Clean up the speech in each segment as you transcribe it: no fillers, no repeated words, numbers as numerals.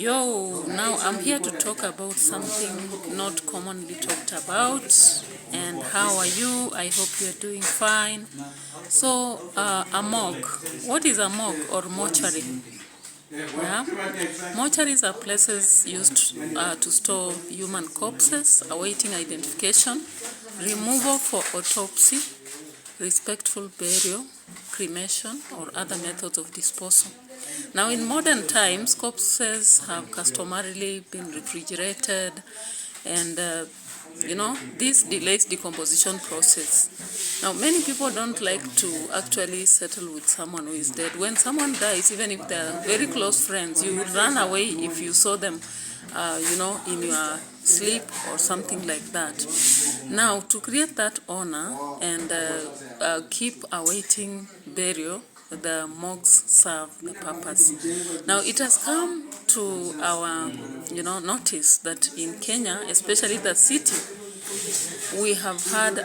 Yo, now I'm here to talk about something not commonly talked about. And how are you? I hope you're doing fine. So, a morgue. What is a morgue or mortuary? Yeah, mortuaries are places used to store human corpses awaiting identification, removal for autopsy, respectful burial, cremation, or other methods of disposal. Now, in modern times, corpses have customarily been refrigerated, and this delays decomposition process. Now, many people don't like to actually settle with someone who is dead. When someone dies, even if they're very close friends, you would run away if you saw them, in your sleep or something like that. Now, to create that honor and keep awaiting burial, the morgues serve the purpose. Now, it has come to our, notice that in Kenya, especially the city, we have had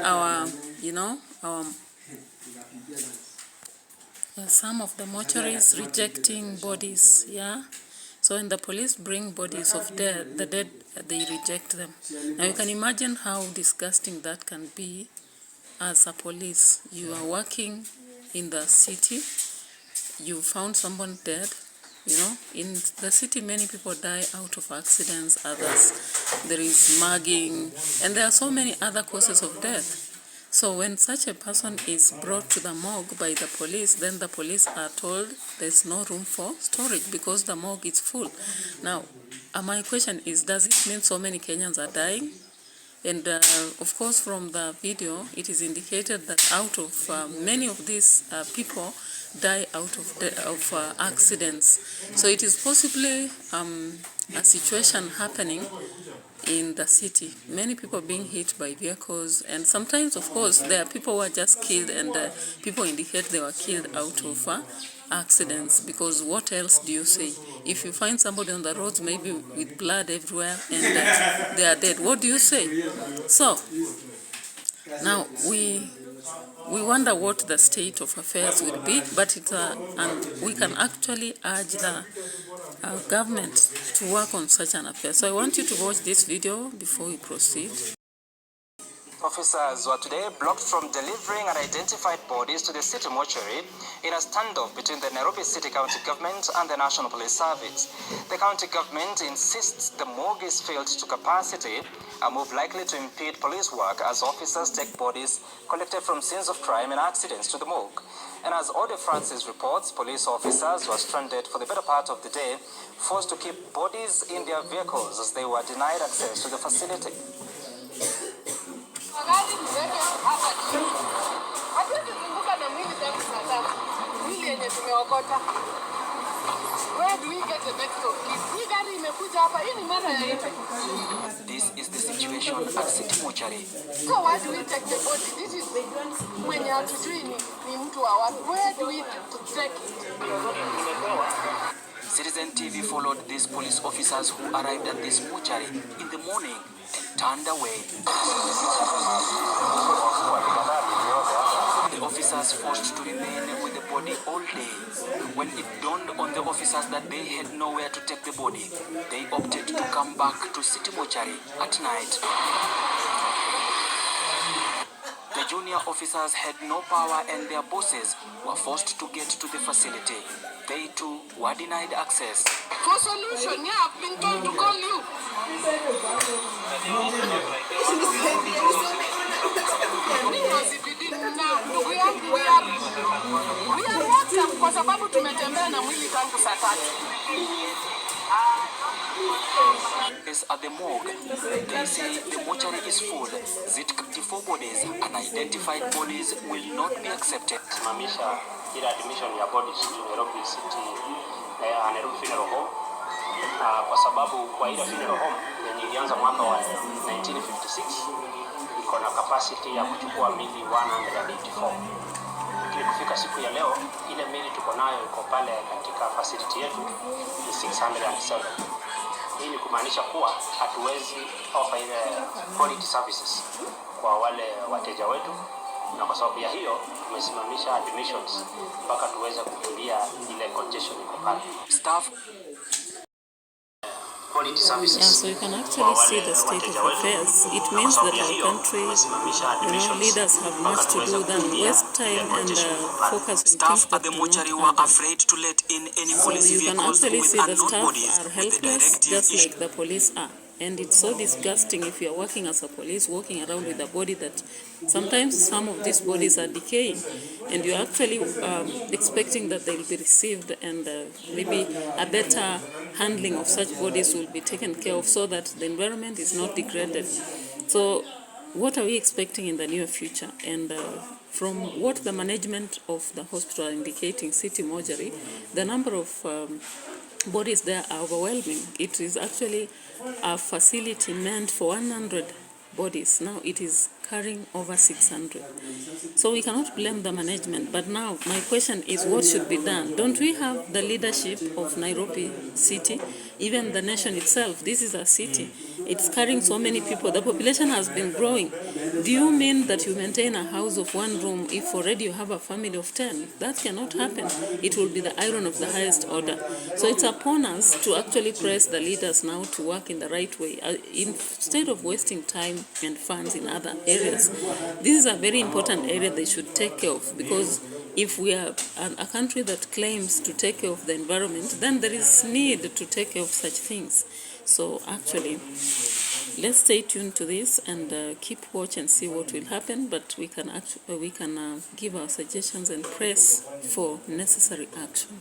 some of the mortuaries rejecting bodies, yeah. So when the police bring bodies of the dead, they reject them. Now you can imagine how disgusting that can be. As a police, you are working in the city, you found someone dead. In the city, many people die out of accidents, others, there is mugging, and there are so many other causes of death. So when such a person is brought to the morgue by the police, then the police are told there's no room for storage because the morgue is full. Now, my question is, does it mean so many Kenyans are dying? And of course, from the video, it is indicated that out of many of these people die out of accidents. So it is possibly a situation happening in the city. Many people being hit by vehicles, and sometimes, of course, there are people who are just killed, and people indicate they were killed out of accidents, because what else do you say? If you find somebody on the roads, maybe with blood everywhere, and they are dead, what do you say? So, now we wonder what the state of affairs will be, but and we can actually urge the government to work on such an affair. So I want you to watch this video before we proceed. Officers were today blocked from delivering unidentified bodies to the city mortuary in a standoff between the Nairobi City County Government and the National Police Service. The county government insists the morgue is filled to capacity, a move likely to impede police work as officers take bodies collected from scenes of crime and accidents to the morgue. And as Ode Francis reports, police officers were stranded for the better part of the day, forced to keep bodies in their vehicles as they were denied access to the facility. Where do we get the next of This is the situation at City Mortuary. So why do we take the body? This is when you are doing where do we take it? Citizen TV followed these police officers who arrived at this mortuary in the morning and turned away. The officers forced to remain with the body all day. When it dawned on the officers that they had nowhere to take the body, they opted to come back to City Mortuary at night. The junior officers had no power and their bosses were forced to get to the facility. They too were denied access. For solution, yeah, I've been told to call you. We are WhatsApp kwa sababu tumetembea na mwili tangu saa 3. Is at the morgue. They say the mortuary is full. 4 bodies, unidentified bodies, will not be accepted. Simamisha ile admission ya bodies to Nairobi City Nairobi Funeral Home kwa sababu kwa ile funeral home yenye ilianza mwaka wa 1956 iko na capacity ya kuchukua mili 184. Kufika siku ya leo ile mili tuko nayo iko pale katika facility yetu ni 607. Hii ni kumaanisha kuwa hatuwezi offer ile quality services kwa wale wateja wetu, na kwa sababu ya hiyo tumesimamisha admissions mpaka tuweze kutulia ile congestion iko pale. Staff quality services. Yeah, so you can actually see the state of affairs. It means that our country, leaders have much to do than waste time and focus on Staff things at that the do mortuary not were matter. afraid to let in any So police you can vehicles actually with see the unknown staff bodies are with the helpless, directive just issued. like the police are. And it's so disgusting if you are working as a police, walking around with a body that sometimes some of these bodies are decaying, and you're actually expecting that they will be received and maybe a better handling of such bodies will be taken care of so that the environment is not degraded. So what are we expecting in the near future? And from what the management of the hospital are indicating, City Mortuary, the number of bodies there are overwhelming. It is actually a facility meant for 100 bodies. Now it is carrying over 600. So we cannot blame the management. But now my question is, what should be done? Don't we have the leadership of Nairobi city, even the nation itself? This is a city. It's carrying so many people. The population has been growing. Do you mean that you maintain a house of one room if already you have a family of 10? That cannot happen. It will be the iron of the highest order. So it's upon us to actually press the leaders now to work in the right way, instead of wasting time and funds in other areas. This is a very important area they should take care of, because if we are a country that claims to take care of the environment, then there is need to take care of such things. So actually, let's stay tuned to this and keep watch and see what will happen. But we can give our suggestions and press for necessary action.